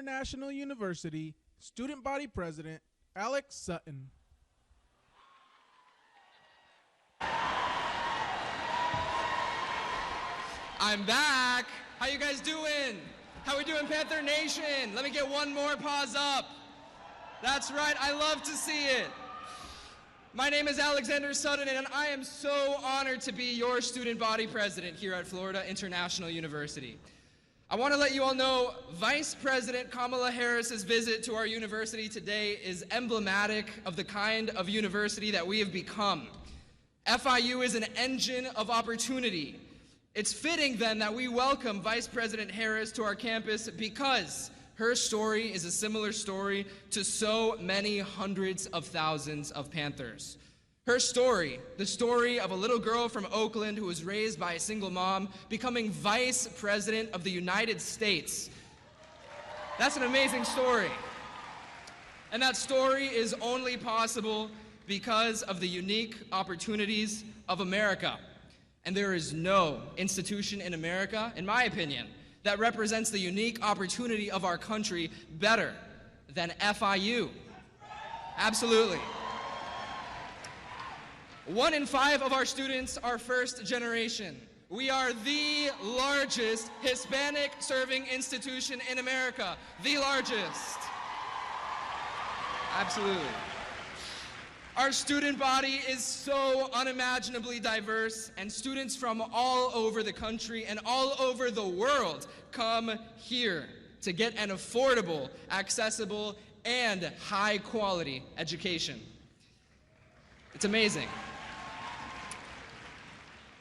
International University Student Body President, Alex Sutton. I'm back. How you guys doing? How we doing, Panther Nation? Let me get one more pause up. That's right, I love to see it. My name is Alexander Sutton, and I am so honored to be your student body president here at Florida International University. I want to let you all know Vice President Kamala Harris's visit to our university today is emblematic of the kind of university that we have become. FIU is an engine of opportunity. It's fitting then that we welcome Vice President Harris to our campus because her story is a similar story to so many hundreds of thousands of Panthers. Her story, the story of a little girl from Oakland who was raised by a single mom, becoming Vice President of the United States. That's an amazing story. And that story is only possible because of the unique opportunities of America. And there is no institution in America, in my opinion, that represents the unique opportunity of our country better than FIU. Absolutely. 1 in 5 of our students are first generation. We are the largest Hispanic serving institution in America. The largest. Absolutely. Our student body is so unimaginably diverse, and students from all over the country and all over the world come here to get an affordable, accessible, and high-quality education. It's amazing.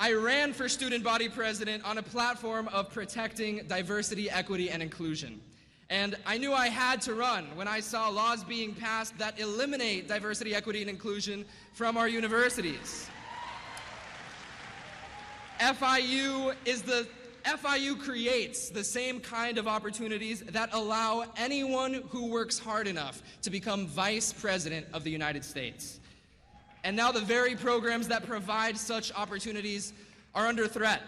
I ran for student body president on a platform of protecting diversity, equity, and inclusion. And I knew I had to run when I saw laws being passed that eliminate diversity, equity, and inclusion from our universities. FIU creates the same kind of opportunities that allow anyone who works hard enough to become Vice President of the United States. And now the very programs that provide such opportunities are under threat.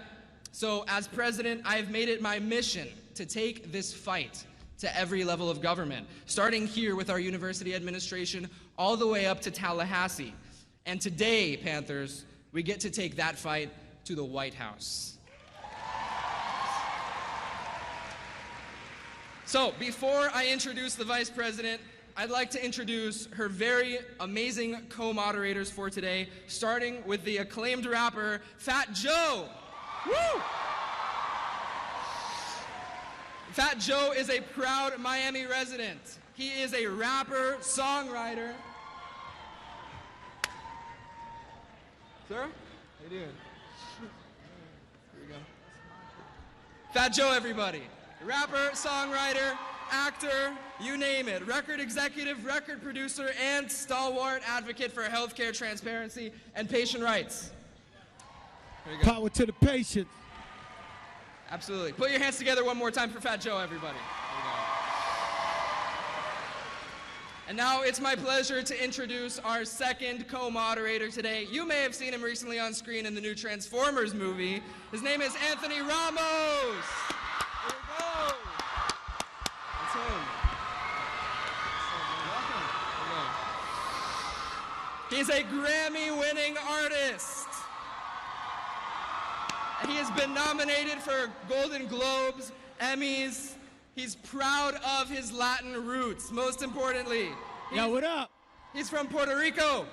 So as president, I have made it my mission to take this fight to every level of government, starting here with our university administration all the way up to Tallahassee. And today, Panthers, we get to take that fight to the White House. So before I introduce the Vice President, I'd like to introduce her very amazing co-moderators for today, starting with the acclaimed rapper, Fat Joe. Woo! Fat Joe is a proud Miami resident. He is a rapper, songwriter. Sir? How you doing? Here we go. Fat Joe, everybody. Rapper, songwriter, actor, you name it. Record executive, record producer, and stalwart advocate for healthcare transparency and patient rights. There you go. Power to the patient. Absolutely. Put your hands together one more time for Fat Joe, everybody. And now it's my pleasure to introduce our second co-moderator today. You may have seen him recently on screen in the new Transformers movie. His name is Anthony Ramos. Here we go. That's him. Welcome. He's a Grammy-winning artist. He has been nominated for Golden Globes, Emmys. He's proud of his Latin roots, most importantly. Yo, what up? He's from Puerto Rico.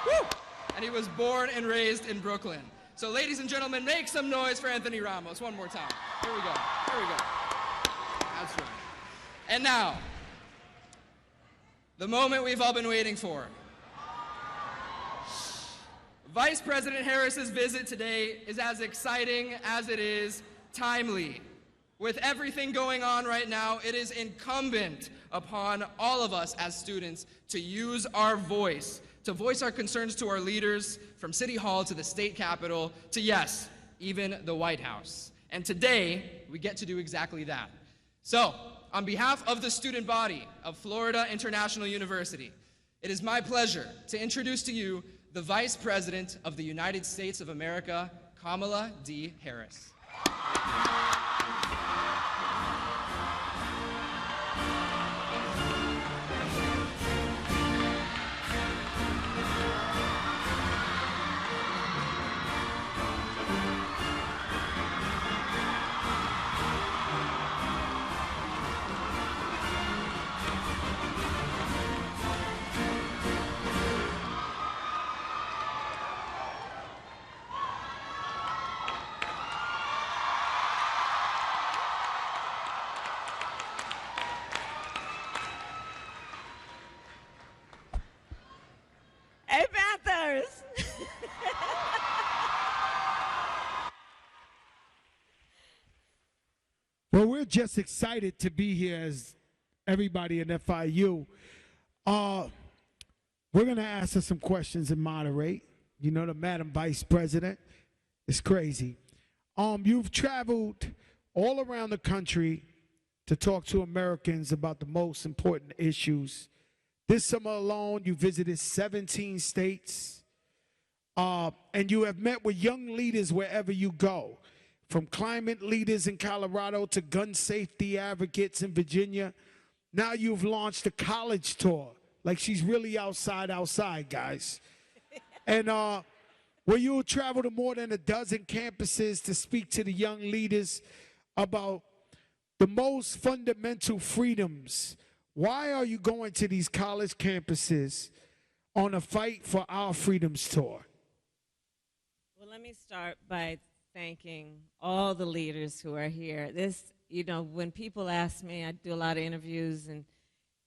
Woo! And he was born and raised in Brooklyn. So ladies and gentlemen, make some noise for Anthony Ramos one more time. Here we go, here we go. That's right. And now, the moment we've all been waiting for. Vice President Harris's visit today is as exciting as it is timely. With everything going on right now, it is incumbent upon all of us as students to use our voice, to voice our concerns to our leaders, from City Hall to the state capitol, to yes, even the White House. And today, we get to do exactly that. So, on behalf of the student body of Florida International University, it is my pleasure to introduce to you the Vice President of the United States of America, Kamala D. Harris. we're just excited to be here as everybody in FIU. We're going to ask her some questions and moderate. You know, the Madam Vice President is crazy. You've traveled all around the country to talk to Americans about the most important issues. This summer alone, you visited 17 states, and you have met with young leaders wherever you go, from climate leaders in Colorado to gun safety advocates in Virginia. Now you've launched a college tour. Like, she's really outside, guys. And where you'll travel to more than a dozen campuses to speak to the young leaders about the most fundamental freedoms. Why are you going to these college campuses on a Fight for Our Freedoms tour? Well, let me start by thanking all the leaders who are here. When people ask me, I do a lot of interviews, and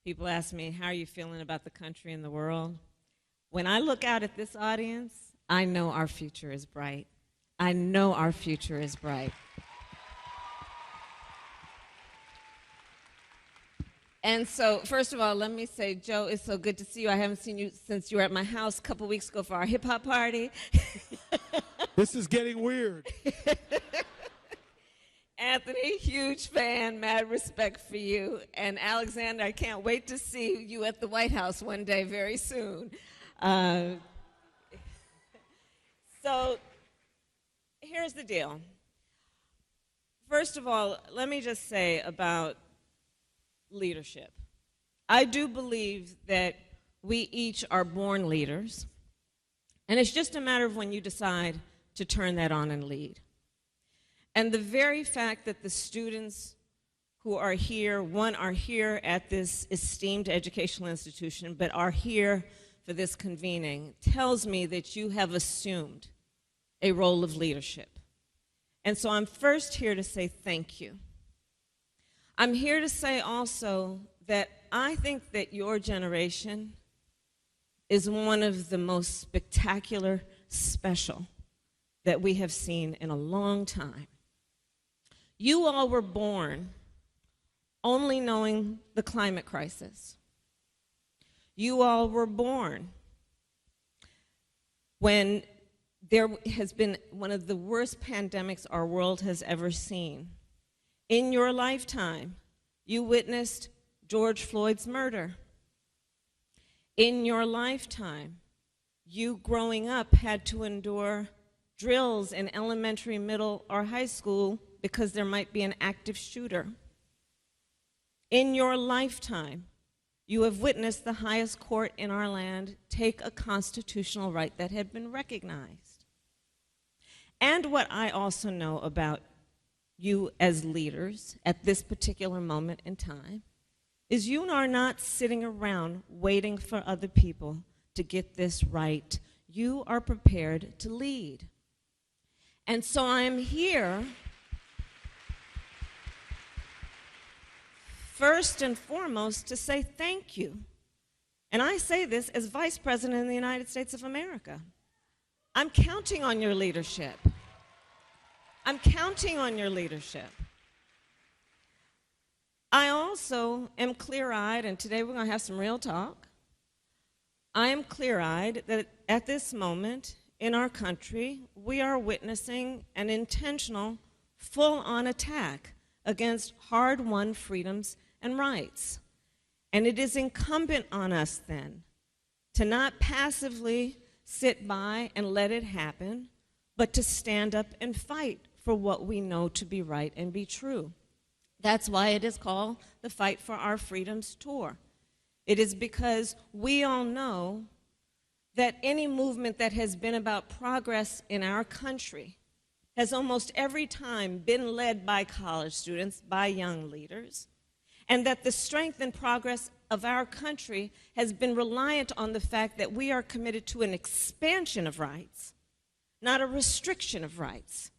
people ask me, how are you feeling about the country and the world? When I look out at this audience, I know our future is bright. I know our future is bright. And so, first of all, let me say, Joe, it's so good to see you. I haven't seen you since you were at my house a couple weeks ago for our hip-hop party. This is getting weird. Anthony, huge fan, mad respect for you. And Alexander, I can't wait to see you at the White House one day very soon. So here's the deal. First of all, let me just say about leadership. I do believe that we each are born leaders, and it's just a matter of when you decide to turn that on and lead. And the very fact that the students who are here, are here at this esteemed educational institution, but are here for this convening, tells me that you have assumed a role of leadership. And so I'm first here to say thank you. I'm here to say also that I think that your generation is one of the most spectacular, special that we have seen in a long time. You all were born only knowing the climate crisis. You all were born when there has been one of the worst pandemics our world has ever seen. In your lifetime, you witnessed George Floyd's murder. In your lifetime, you growing up had to endure drills in elementary, middle, or high school because there might be an active shooter. In your lifetime, you have witnessed the highest court in our land take a constitutional right that had been recognized. And what I also know about you as leaders at this particular moment in time is you are not sitting around waiting for other people to get this right. You are prepared to lead. And so I am here first and foremost to say thank you. And I say this as Vice President of the United States of America. I'm counting on your leadership. I'm counting on your leadership. I also am clear-eyed, and today we're going to have some real talk. I am clear-eyed that at this moment in our country, we are witnessing an intentional, full-on attack against hard-won freedoms and rights. And it is incumbent on us then to not passively sit by and let it happen, but to stand up and fight for what we know to be right and be true. That's why it is called the Fight for Our Freedoms Tour. It is because we all know that any movement that has been about progress in our country has almost every time been led by college students, by young leaders, and that the strength and progress of our country has been reliant on the fact that we are committed to an expansion of rights, not a restriction of rights,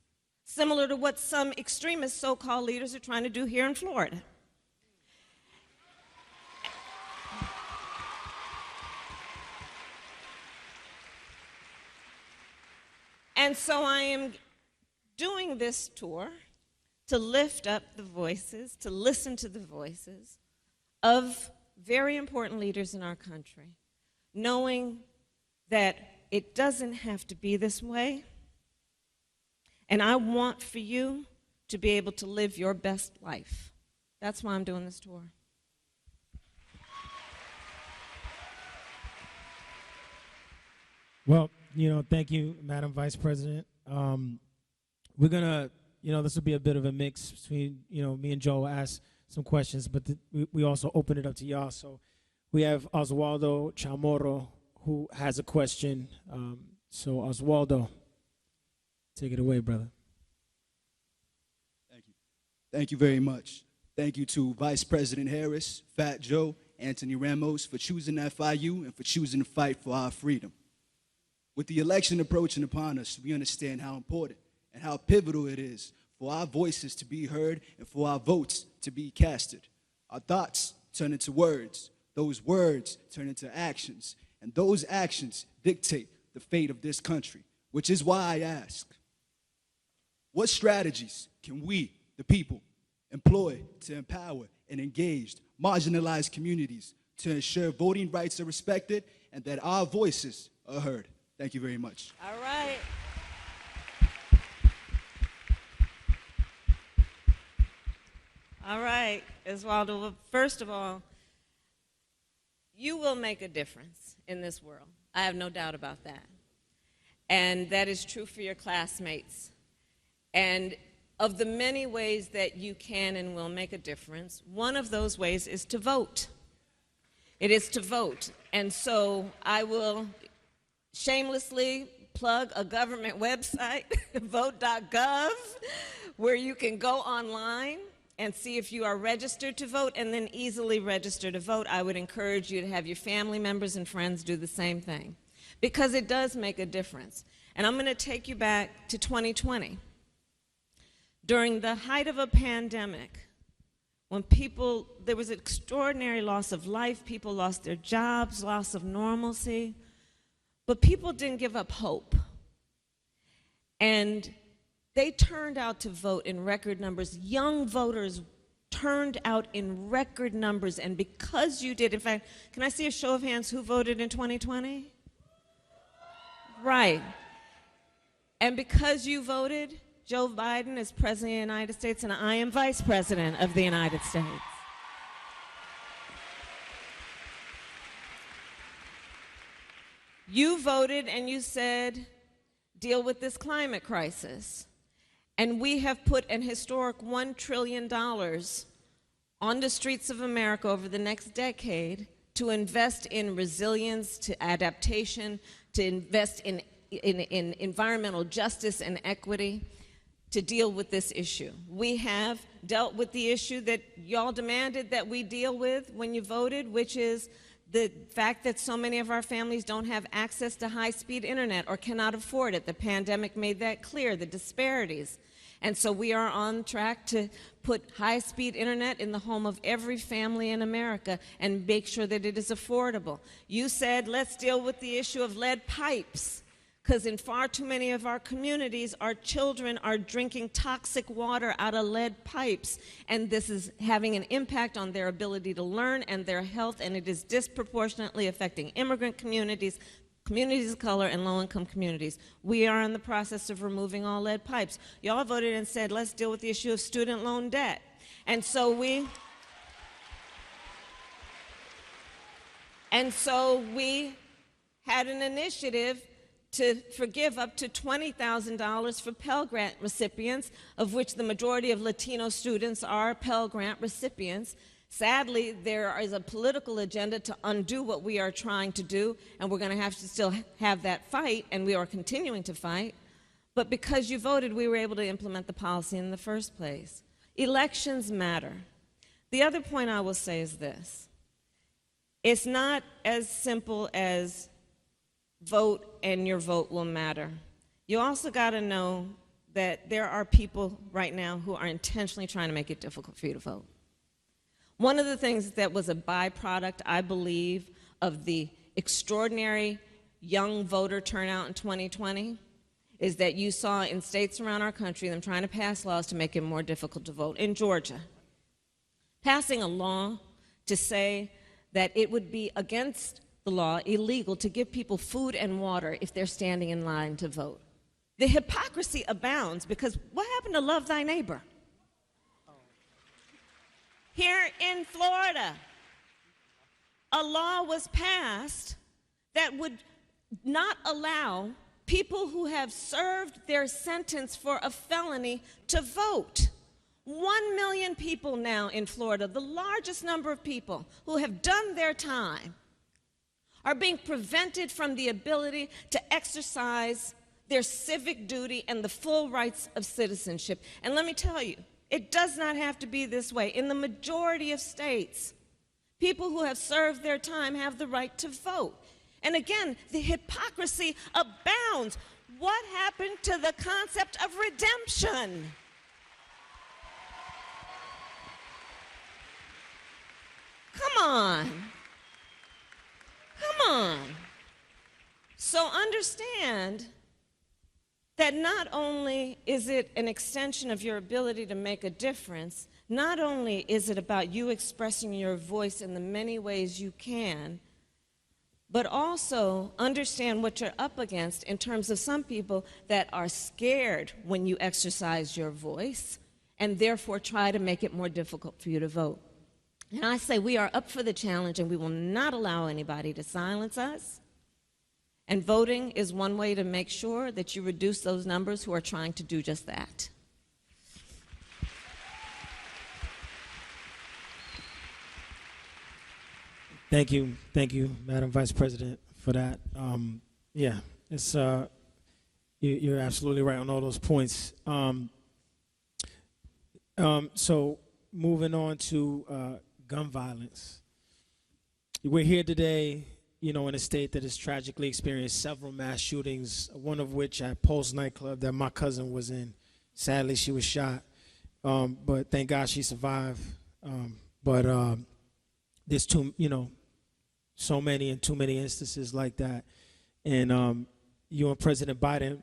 similar to what some extremist so-called leaders are trying to do here in Florida. And so I am doing this tour to lift up the voices, to listen to the voices of very important leaders in our country, knowing that it doesn't have to be this way. And I want for you to be able to live your best life. That's why I'm doing this tour. Well, thank you, Madam Vice President. We're gonna, this will be a bit of a mix between, me and Joe will ask some questions, but we also open it up to y'all. So we have Oswaldo Chamorro, who has a question. So Oswaldo, take it away, brother. Thank you. Thank you very much. Thank you to Vice President Harris, Fat Joe, Anthony Ramos for choosing FIU and for choosing to fight for our freedom. With the election approaching upon us, we understand how important and how pivotal it is for our voices to be heard and for our votes to be casted. Our thoughts turn into words. Those words turn into actions. And those actions dictate the fate of this country, which is why I ask, what strategies can we, the people, employ to empower and engage marginalized communities to ensure voting rights are respected and that our voices are heard? Thank you very much. All right. All right, Oswaldo. Well, first of all, you will make a difference in this world. I have no doubt about that. And that is true for your classmates. And of the many ways that you can and will make a difference, one of those ways is to vote. It is to vote. And so I will shamelessly plug a government website, vote.gov, where you can go online and see if you are registered to vote and then easily register to vote. I would encourage you to have your family members and friends do the same thing because it does make a difference. And I'm going to take you back to 2020. During the height of a pandemic, when there was an extraordinary loss of life, people lost their jobs, loss of normalcy, but people didn't give up hope. And they turned out to vote in record numbers. Young voters turned out in record numbers, and because you did, in fact, can I see a show of hands who voted in 2020? Right. And because you voted, Joe Biden is President of the United States, and I am Vice President of the United States. You voted and you said, deal with this climate crisis. And we have put an historic $1 trillion on the streets of America over the next decade to invest in resilience, to adaptation, to invest in environmental justice and equity, to deal with this issue. We have dealt with the issue that y'all demanded that we deal with when you voted, which is the fact that so many of our families don't have access to high-speed internet or cannot afford it. The pandemic made that clear, the disparities. And so we are on track to put high-speed internet in the home of every family in America and make sure that it is affordable. You said, let's deal with the issue of lead pipes, because in far too many of our communities, our children are drinking toxic water out of lead pipes, and this is having an impact on their ability to learn and their health, and it is disproportionately affecting immigrant communities, communities of color, and low-income communities. We are in the process of removing all lead pipes. Y'all voted and said, let's deal with the issue of student loan debt. And so we had an initiative to forgive up to $20,000 for Pell Grant recipients, of which the majority of Latino students are Pell Grant recipients. Sadly, there is a political agenda to undo what we are trying to do, and we're going to have to still have that fight, and we are continuing to fight. But because you voted, we were able to implement the policy in the first place. Elections matter. The other point I will say is this. It's not as simple as vote and your vote will matter. You also got to know that there are people right now who are intentionally trying to make it difficult for you to vote. One of the things that was a byproduct, I believe, of the extraordinary young voter turnout in 2020 is that you saw in states around our country them trying to pass laws to make it more difficult to vote. In Georgia, passing a law to say that it would be against the law, illegal, to give people food and water if they're standing in line to vote. The hypocrisy abounds because what happened to love thy neighbor? Here in Florida, a law was passed that would not allow people who have served their sentence for a felony to vote. 1 million people now in Florida, the largest number of people who have done their time, are being prevented from the ability to exercise their civic duty and the full rights of citizenship. And let me tell you, it does not have to be this way. In the majority of states, people who have served their time have the right to vote. And again, the hypocrisy abounds. What happened to the concept of redemption? Come on. Come on. So understand that not only is it an extension of your ability to make a difference, not only is it about you expressing your voice in the many ways you can, but also understand what you're up against in terms of some people that are scared when you exercise your voice and therefore try to make it more difficult for you to vote. And I say we are up for the challenge and we will not allow anybody to silence us. And voting is one way to make sure that you reduce those numbers who are trying to do just that. Thank you, Madam Vice President, for that. Yeah, it's you're absolutely right on all those points. So moving on to gun violence, we're here today, in a state that has tragically experienced several mass shootings. One of which at Pulse nightclub that my cousin was in. Sadly, she was shot, but thank God she survived. But there's so many and too many instances like that. And you and President Biden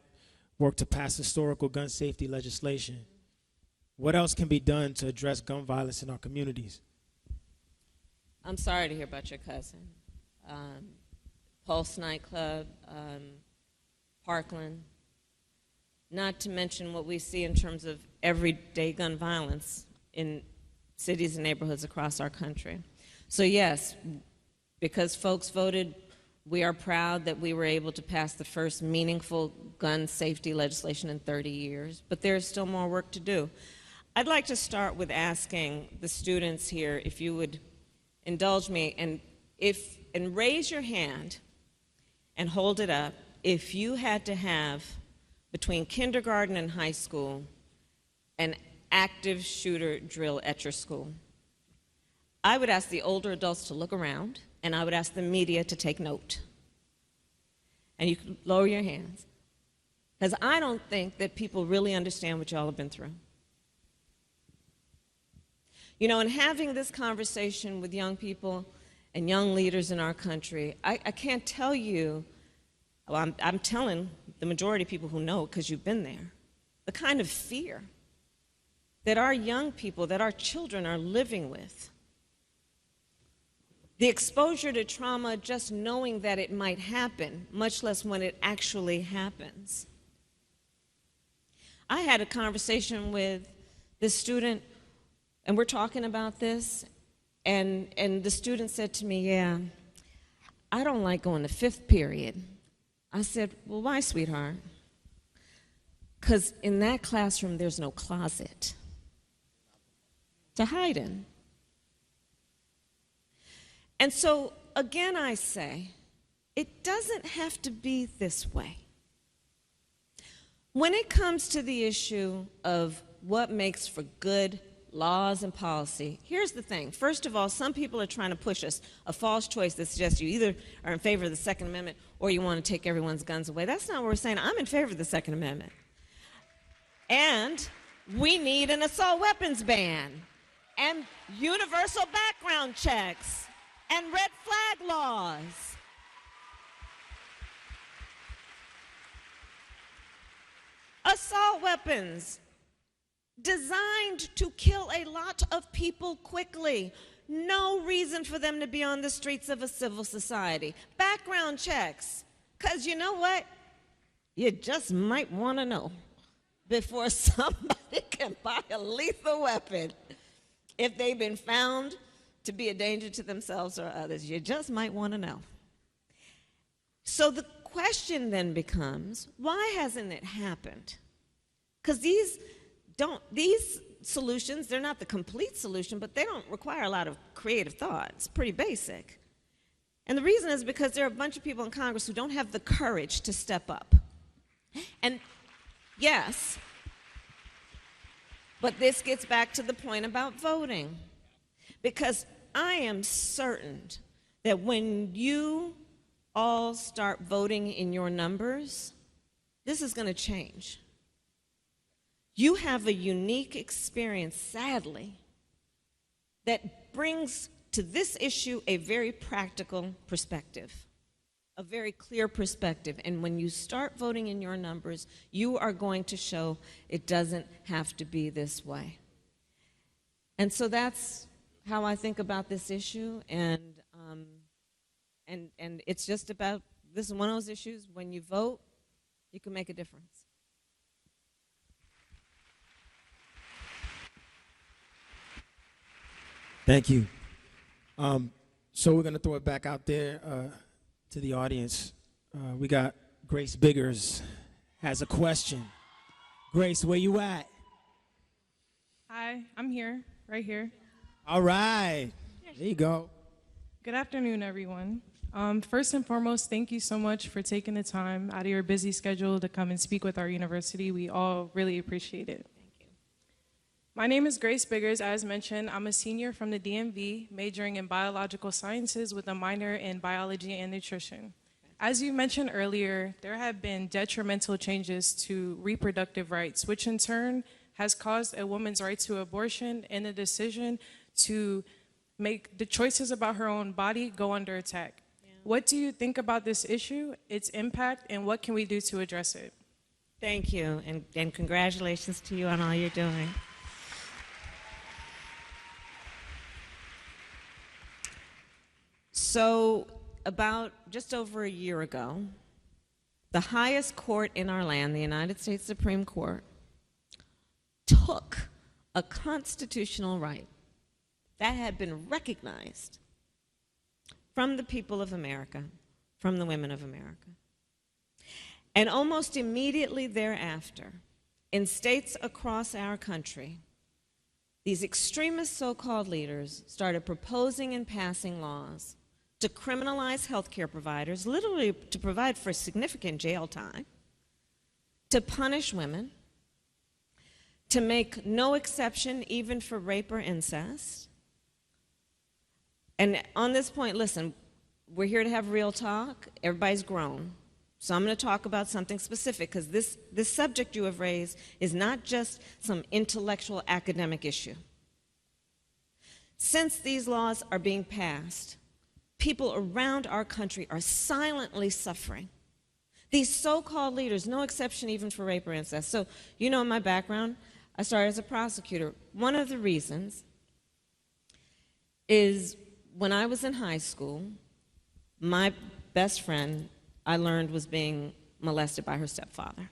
worked to pass historical gun safety legislation. What else can be done to address gun violence in our communities? I'm sorry to hear about your cousin. Pulse nightclub, Parkland, not to mention what we see in terms of everyday gun violence in cities and neighborhoods across our country. So yes, because folks voted, we are proud that we were able to pass the first meaningful gun safety legislation in 30 years, but there's still more work to do. I'd like to start with asking the students here if you would indulge me and raise your hand and hold it up if you had to have, between kindergarten and high school, an active shooter drill at your school. I would ask the older adults to look around, and I would ask the media to take note. And you can lower your hands, because I don't think that people really understand what y'all have been through. In having this conversation with young people and young leaders in our country, I can't tell you, well, I'm telling the majority of people who know because you've been there, the kind of fear that our young people, that our children are living with. The exposure to trauma, just knowing that it might happen, much less when it actually happens. I had a conversation with this student, and we're talking about this, and the student said to me, yeah, I don't like going to fifth period. I said, well, why, sweetheart? Because in that classroom, there's no closet to hide in. And so, again, I say, it doesn't have to be this way. When it comes to the issue of what makes for good laws and policy, here's the thing. First of all, some people are trying to push us a false choice that suggests you either are in favor of the Second Amendment or you want to take everyone's guns away. That's not what we're saying. I'm in favor of the Second Amendment. And we need an assault weapons ban and universal background checks and red flag laws. assault weapons designed to kill a lot of people quickly. No reason for them to be on the streets of a civil society. Background checks. Because you know what? You just might want to know before somebody can buy a lethal weapon if they've been found to be a danger to themselves or others. You just might want to know. So the question then becomes, why hasn't it happened? Because these solutions, they're not the complete solution, but they don't require a lot of creative thought. It's pretty basic. And the reason is because there are a bunch of people in Congress who don't have the courage to step up. And yes, but this gets back to the point about voting. Because I am certain that when you all start voting in your numbers, this is going to change. You have a unique experience, sadly, that brings to this issue a very practical perspective, a very clear perspective. And when you start voting in your numbers, you are going to show it doesn't have to be this way. And so that's how I think about this issue. And it's just about, this is one of those issues, when you vote, you can make a difference. Thank you. So we're going to throw it back out there to the audience. We got Grace Biggers has a question. Grace, where you at? Hi, I'm here, right here. All right. There you go. Good afternoon, everyone. First and foremost, thank you so much for taking the time out of your busy schedule to come and speak with our university. We all really appreciate it. My name is Grace Biggers. As mentioned, I'm a senior from the DMV, majoring in biological sciences with a minor in biology and nutrition. As you mentioned earlier, there have been detrimental changes to reproductive rights, which in turn has caused a woman's right to abortion and the decision to make the choices about her own body go under attack. Yeah. What do you think about this issue, its impact, and what can we do to address it? Thank you, and congratulations to you on all you're doing. So about just over a year ago, the highest court in our land, the United States Supreme Court, took a constitutional right that had been recognized from the people of America, from the women of America. And almost immediately thereafter, in states across our country, these extremist so-called leaders started proposing and passing laws to criminalize healthcare providers, literally to provide for significant jail time, to punish women, to make no exception even for rape or incest. And on this point, listen, we're here to have real talk. Everybody's grown. So I'm going to talk about something specific, because this subject you have raised is not just some intellectual academic issue. Since these laws are being passed, people around our country are silently suffering. These so-called leaders, no exception even for rape or incest. So, you know my background. I started as a prosecutor. One of the reasons is when I was in high school, my best friend, I learned, was being molested by her stepfather.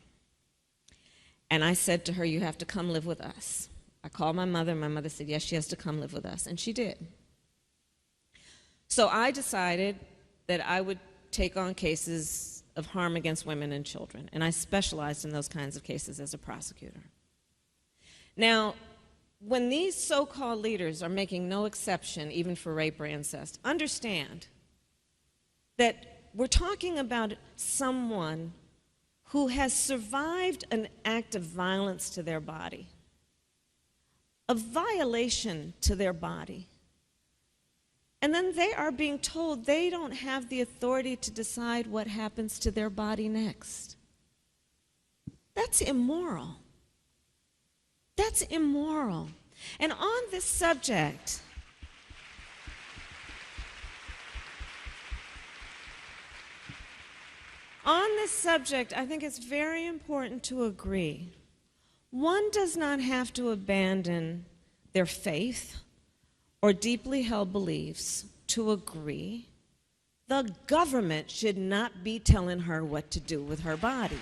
And I said to her, you have to come live with us. I called my mother, and my mother said, yes, she has to come live with us. And she did. So I decided that I would take on cases of harm against women and children, and I specialized in those kinds of cases as a prosecutor. Now, when these so-called leaders are making no exception even for rape or incest, understand that we're talking about someone who has survived an act of violence to their body, a violation to their body. And then they are being told they don't have the authority to decide what happens to their body next. That's immoral. That's immoral. And on this subject, On this subject, I think it's very important to agree. One does not have to abandon their faith or deeply held beliefs to agree. The government should not be telling her what to do with her body.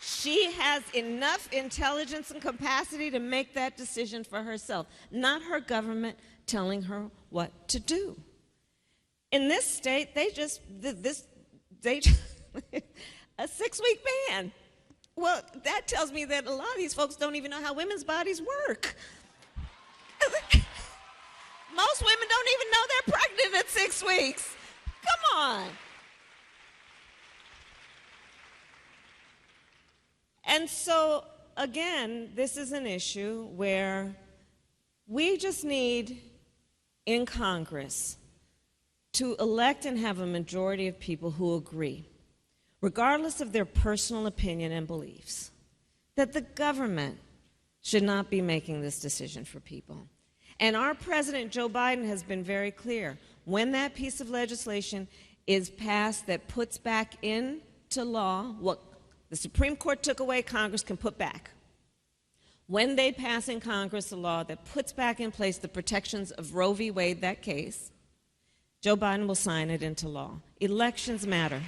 She has enough intelligence and capacity to make that decision for herself, not her government telling her what to do. In this state, a 6-week ban. Well, that tells me that a lot of these folks don't even know how women's bodies work. Most women don't even know they're pregnant at 6 weeks. Come on. And so, again, this is an issue where we just need in Congress to elect and have a majority of people who agree, regardless of their personal opinion and beliefs, that the government should not be making this decision for people. And our President, Joe Biden, has been very clear. When that piece of legislation is passed that puts back into law what the Supreme Court took away, Congress can put back. When they pass in Congress a law that puts back in place the protections of Roe v. Wade, that case, Joe Biden will sign it into law. Elections matter.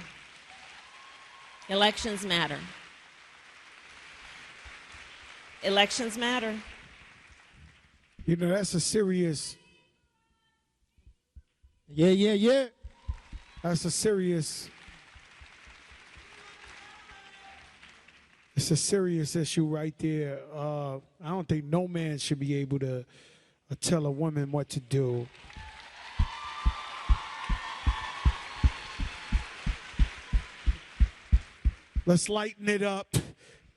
Elections matter. Elections matter. You know, that's a serious. Yeah. That's a serious. It's a serious issue right there. I don't think no man should be able to tell a woman what to do. Let's lighten it up,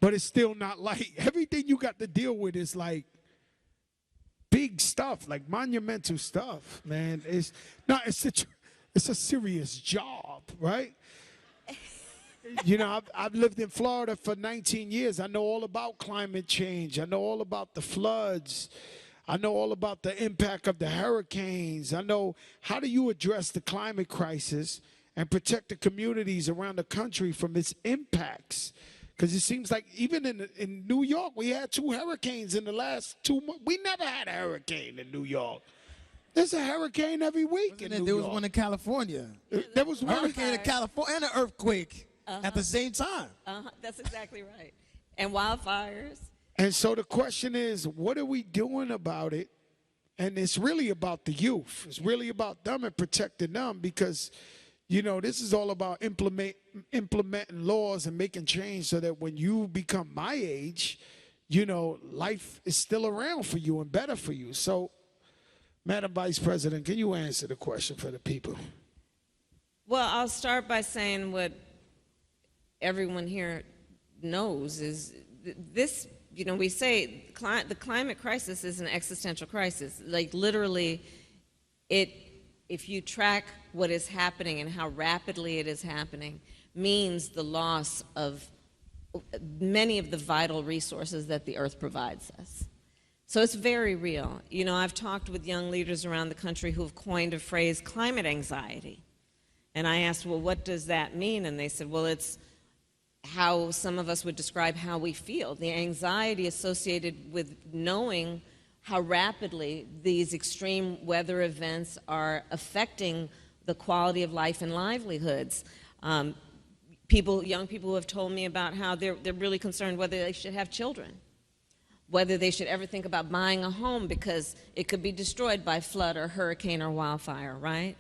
but it's still not light. Everything you got to deal with is like big stuff, like monumental stuff, man. It's a serious job, right? You know, I've lived in Florida for 19 years. I know all about climate change. I know all about the floods. I know all about the impact of the hurricanes. I know how do you address the climate crisis and protect the communities around the country from its impacts. Because it seems like even in New York, we had 2 hurricanes in the last 2 months. We never had a hurricane in New York. There's a hurricane every week in New York. There was one in California. There was one hurricane in California and an earthquake at the same time. That's exactly right. And wildfires. And so the question is, what are we doing about it? And it's really about the youth. It's really about them and protecting them because, you know, this is all about implementing laws and making change so that when you become my age, you know, life is still around for you and better for you. So, Madam Vice President, can you answer the question for the people? Well, I'll start by saying what everyone here knows is this, you know, we say the climate crisis is an existential crisis. Like literally, if you track what is happening and how rapidly it is happening, means the loss of many of the vital resources that the earth provides us. So it's very real. You know, I've talked with young leaders around the country who have coined a phrase, climate anxiety. And I asked, well, what does that mean? And they said, well, it's how some of us would describe how we feel, the anxiety associated with knowing how rapidly these extreme weather events are affecting the quality of life and livelihoods. Young people who have told me about how they're really concerned whether they should have children, whether they should ever think about buying a home because it could be destroyed by flood or hurricane or wildfire, right?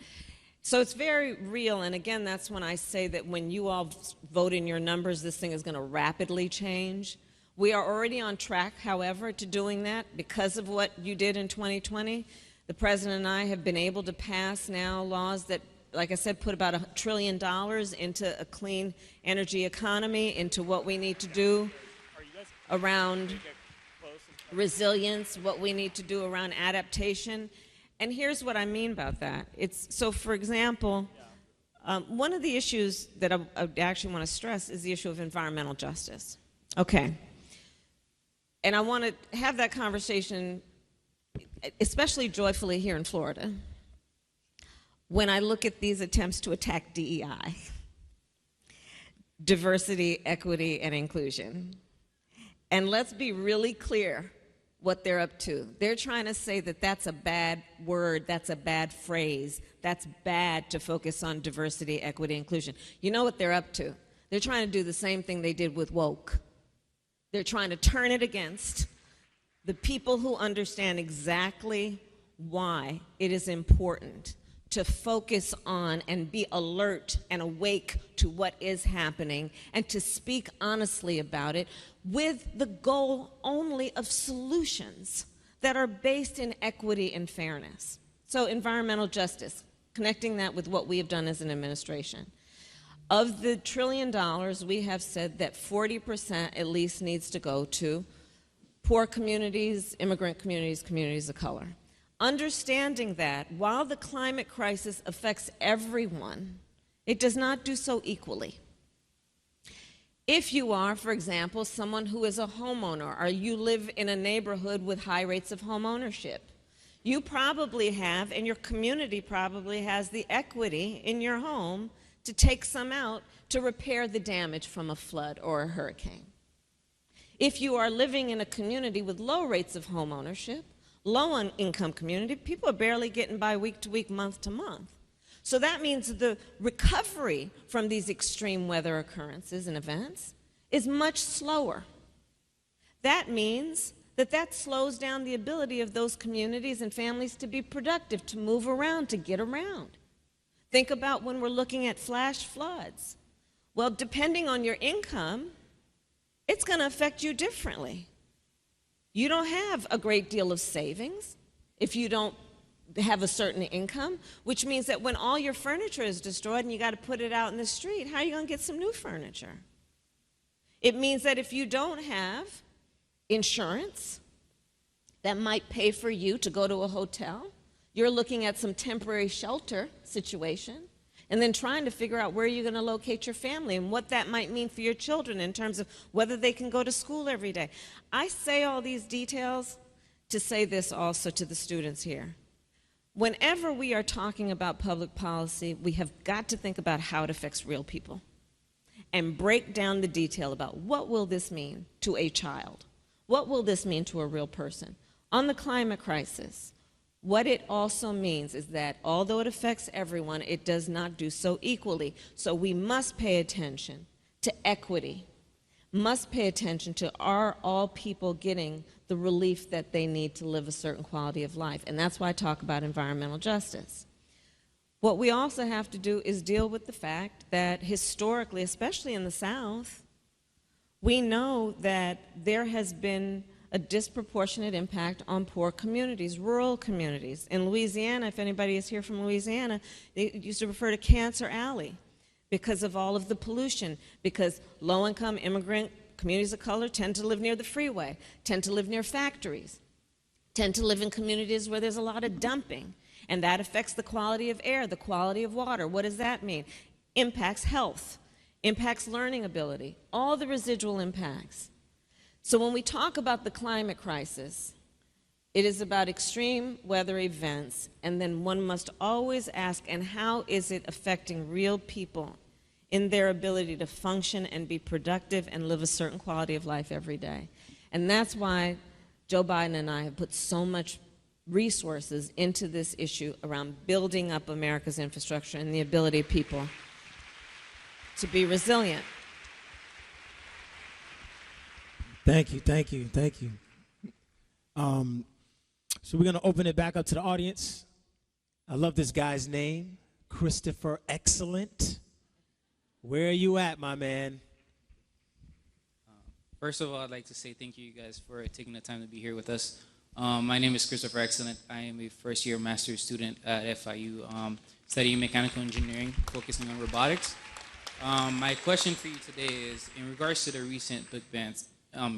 So it's very real, and again, that's when I say that when you all vote in your numbers, this thing is going to rapidly change. We are already on track, however, to doing that because of what you did in 2020. The President and I have been able to pass now laws that, like I said, put about $1 trillion into a clean energy economy, into what we need to do around resilience, what we need to do around adaptation. And here's what I mean about that. So, for example, one of the issues that I actually want to stress is the issue of environmental justice. Okay. And I want to have that conversation especially joyfully here in Florida, when I look at these attempts to attack DEI, diversity, equity, and inclusion. And let's be really clear what they're up to. They're trying to say that that's a bad word, that's a bad phrase, that's bad to focus on diversity, equity, inclusion. You know what they're up to? They're trying to do the same thing they did with woke. They're trying to turn it against the people who understand exactly why it is important to focus on and be alert and awake to what is happening and to speak honestly about it with the goal only of solutions that are based in equity and fairness. So environmental justice, connecting that with what we have done as an administration. Of the $1 trillion, we have said that 40% at least needs to go to poor communities, immigrant communities, communities of color. Understanding that while the climate crisis affects everyone, it does not do so equally. If you are, for example, someone who is a homeowner, or you live in a neighborhood with high rates of home ownership, you probably have, and your community probably has, the equity in your home to take some out to repair the damage from a flood or a hurricane. If you are living in a community with low rates of home ownership, low-income community, people are barely getting by week to week, month to month. So that means the recovery from these extreme weather occurrences and events is much slower. That means that slows down the ability of those communities and families to be productive, to move around, to get around. Think about when we're looking at flash floods. Well, depending on your income, it's going to affect you differently. You don't have a great deal of savings if you don't have a certain income, which means that when all your furniture is destroyed and you got to put it out in the street, how are you going to get some new furniture? It means that if you don't have insurance that might pay for you to go to a hotel, you're looking at some temporary shelter situation and then trying to figure out where you're going to locate your family and what that might mean for your children in terms of whether they can go to school every day. I say all these details to say this also to the students here. Whenever we are talking about public policy, we have got to think about how it affects real people and break down the detail about what will this mean to a child? What will this mean to a real person? On the climate crisis, what it also means is that although it affects everyone, it does not do so equally. So we must pay attention to equity, must pay attention to are all people getting the relief that they need to live a certain quality of life. And that's why I talk about environmental justice. What we also have to do is deal with the fact that historically, especially in the South, we know that there has been a disproportionate impact on poor communities, rural communities. In Louisiana, if anybody is here from Louisiana, they used to refer to Cancer Alley because of all of the pollution, because low-income immigrant communities of color tend to live near the freeway, tend to live near factories, tend to live in communities where there's a lot of dumping, and that affects the quality of air, the quality of water. What does that mean? Impacts health, impacts learning ability, all the residual impacts. So when we talk about the climate crisis, it is about extreme weather events, and then one must always ask, and how is it affecting real people in their ability to function and be productive and live a certain quality of life every day? And that's why Joe Biden and I have put so much resources into this issue around building up America's infrastructure and the ability of people to be resilient. Thank you, thank you, thank you. So we're going to open it back up to the audience. I love this guy's name, Christopher Excellent. Where are you at, my man? First of all, I'd like to say thank you guys for taking the time to be here with us. My name is Christopher Excellent. I am a first-year master's student at FIU, studying mechanical engineering, focusing on robotics. My question for you today is, in regards to the recent book bans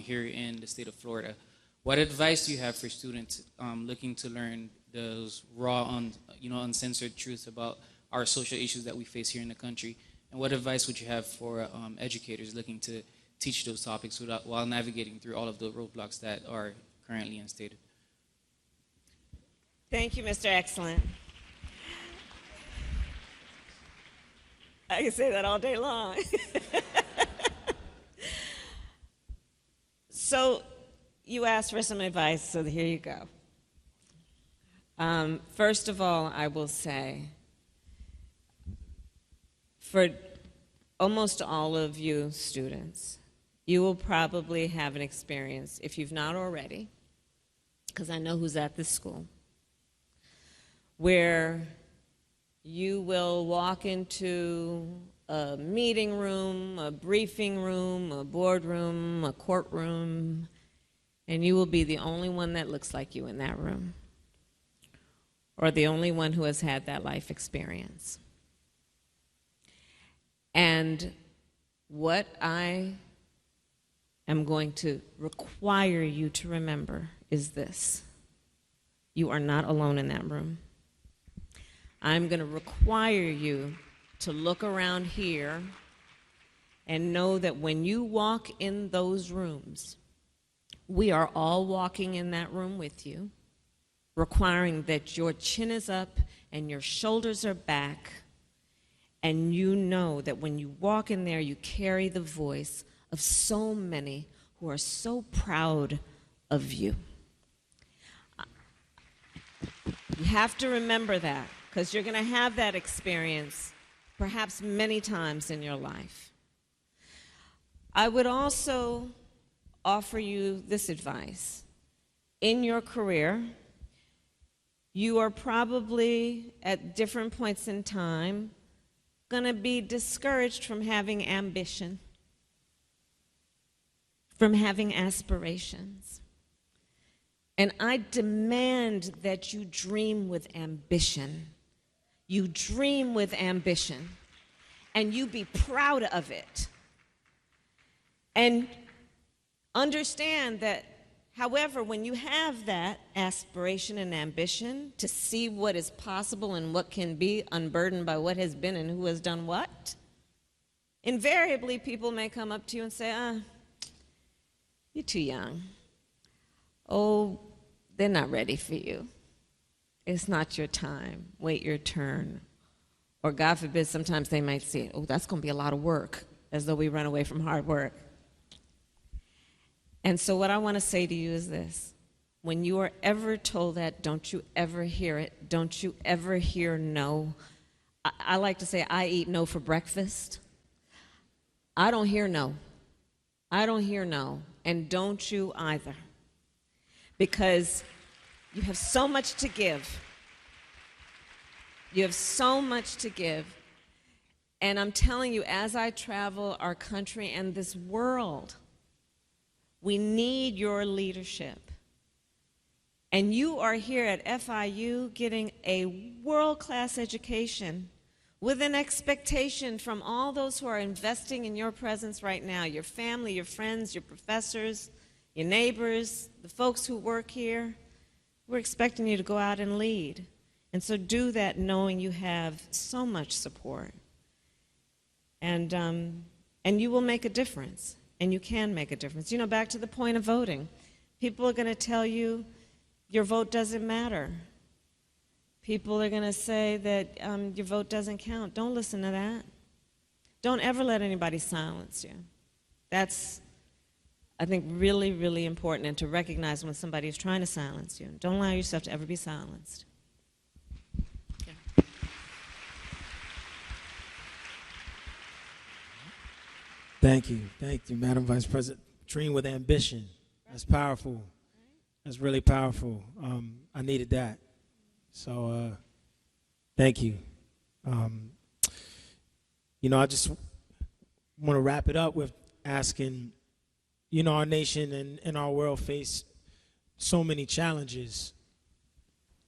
here in the state of Florida, what advice do you have for students looking to learn those raw, uncensored truths about our social issues that we face here in the country? And what advice would you have for educators looking to teach those topics while navigating through all of the roadblocks that are currently instated? Thank you, Mr. Excellent. I can say that all day long. So you asked for some advice, so here you go. First of all, I will say, for almost all of you students, you will probably have an experience, if you've not already, because I know who's at this school, where you will walk into a meeting room, a briefing room, a boardroom, a courtroom, and you will be the only one that looks like you in that room, or the only one who has had that life experience. And what I am going to require you to remember is this: you are not alone in that room. I'm going to require you to look around here and know that when you walk in those rooms, we are all walking in that room with you, requiring that your chin is up and your shoulders are back, and you know that when you walk in there, you carry the voice of so many who are so proud of you. You have to remember that, because you're going to have that experience perhaps many times in your life. I would also offer you this advice. In your career, you are probably at different points in time going to be discouraged from having ambition, from having aspirations. And I demand that you dream with ambition. You dream with ambition, and you be proud of it. And understand that, however, when you have that aspiration and ambition to see what is possible and what can be, unburdened by what has been and who has done what, invariably people may come up to you and say, you're too young. Oh, they're not ready for you. It's not your time. Wait your turn. Or God forbid, sometimes they might say, oh, that's going to be a lot of work, as though we run away from hard work. And so what I want to say to you is this: when you are ever told that, don't you ever hear it. Don't you ever hear no. I like to say, I eat no for breakfast. I don't hear no. I don't hear no. And don't you either. Because you have so much to give. You have so much to give. And I'm telling you, as I travel our country and this world, we need your leadership. And you are here at FIU getting a world-class education with an expectation from all those who are investing in your presence right now, your family, your friends, your professors, your neighbors, the folks who work here. We're expecting you to go out and lead. And so do that knowing you have so much support. And you will make a difference. And you can make a difference. You know, back to the point of voting. People are going to tell you your vote doesn't matter. People are going to say that your vote doesn't count. Don't listen to that. Don't ever let anybody silence you. That's, I think, really, really important, and to recognize when somebody is trying to silence you. Don't allow yourself to ever be silenced. Yeah. Thank you, Madam Vice President. Dream with ambition. That's powerful. That's really powerful. I needed that. So, thank you. You know, I just want to wrap it up with asking, you know, our nation and our world face so many challenges,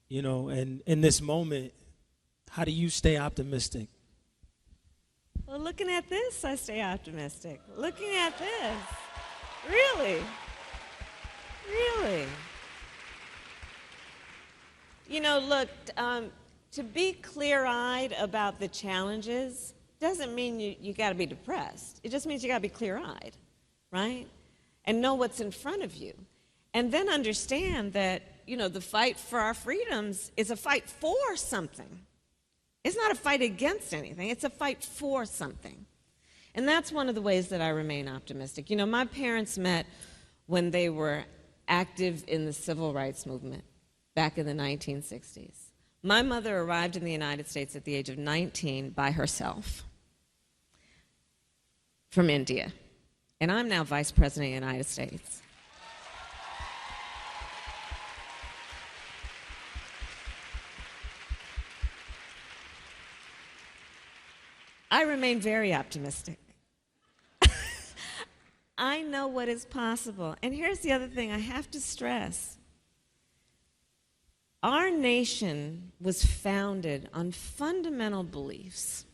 you know, and in this moment, how do you stay optimistic? Well, looking at this, I stay optimistic. Looking at this, really. You know, look, to be clear-eyed about the challenges doesn't mean you got to be depressed. It just means you got to be clear-eyed, right? And know what's in front of you. And then understand that, the fight for our freedoms is a fight for something. It's not a fight against anything, it's a fight for something. And that's one of the ways that I remain optimistic. My parents met when they were active in the civil rights movement back in the 1960s. My mother arrived in the United States at the age of 19 by herself from India. And I'm now Vice President of the United States. I remain very optimistic. I know what is possible. And here's the other thing I have to stress. Our nation was founded on fundamental beliefs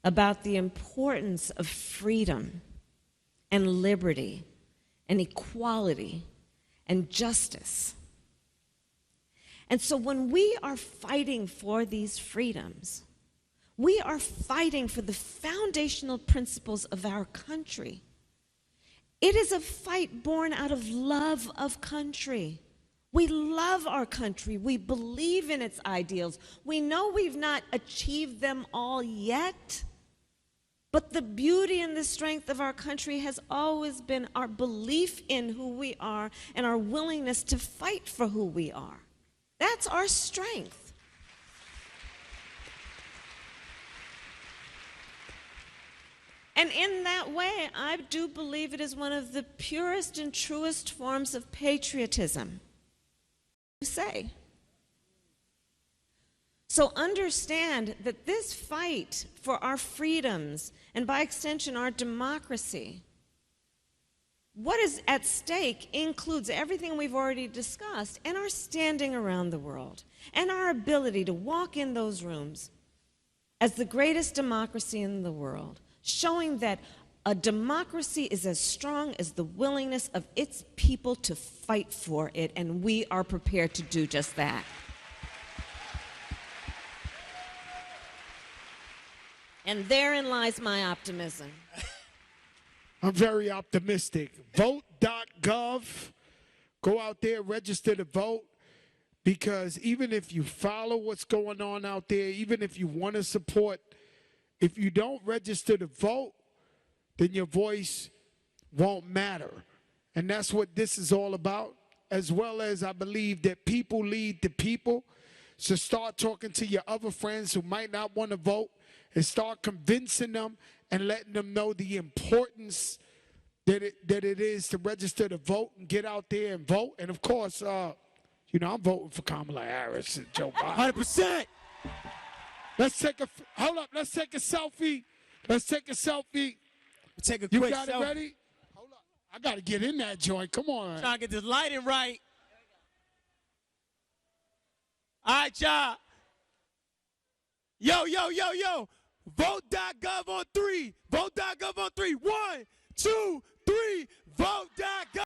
about the importance of freedom and liberty and equality and justice. And so when we are fighting for these freedoms, we are fighting for the foundational principles of our country. It is a fight born out of love of country. We love our country. We believe in its ideals. We know we've not achieved them all yet, but the beauty and the strength of our country has always been our belief in who we are and our willingness to fight for who we are. That's our strength. And in that way, I do believe it is one of the purest and truest forms of patriotism to say. So understand that this fight for our freedoms, and by extension our democracy, what is at stake includes everything we've already discussed, and our standing around the world, and our ability to walk in those rooms as the greatest democracy in the world, showing that a democracy is as strong as the willingness of its people to fight for it, and we are prepared to do just that. And therein lies my optimism. I'm very optimistic. Vote.gov. Go out there, register to vote, because even if you follow what's going on out there, even if you want to support, if you don't register to vote, then your voice won't matter. And that's what this is all about, as well as I believe that people lead the people. So start talking to your other friends who might not want to vote and start convincing them and letting them know the importance that it is to register to vote and get out there and vote. And, of course, I'm voting for Kamala Harris and Joe Biden. 100%. Let's take a selfie. Let's take a selfie. Take a You quick got selfie. it ready? Hold up. I got to get in that joint. Come on. Trying to get this lighting right. All right, y'all. Yo. Vote.gov on 3. Vote.gov on 3. 1, 2, 3. Vote.gov.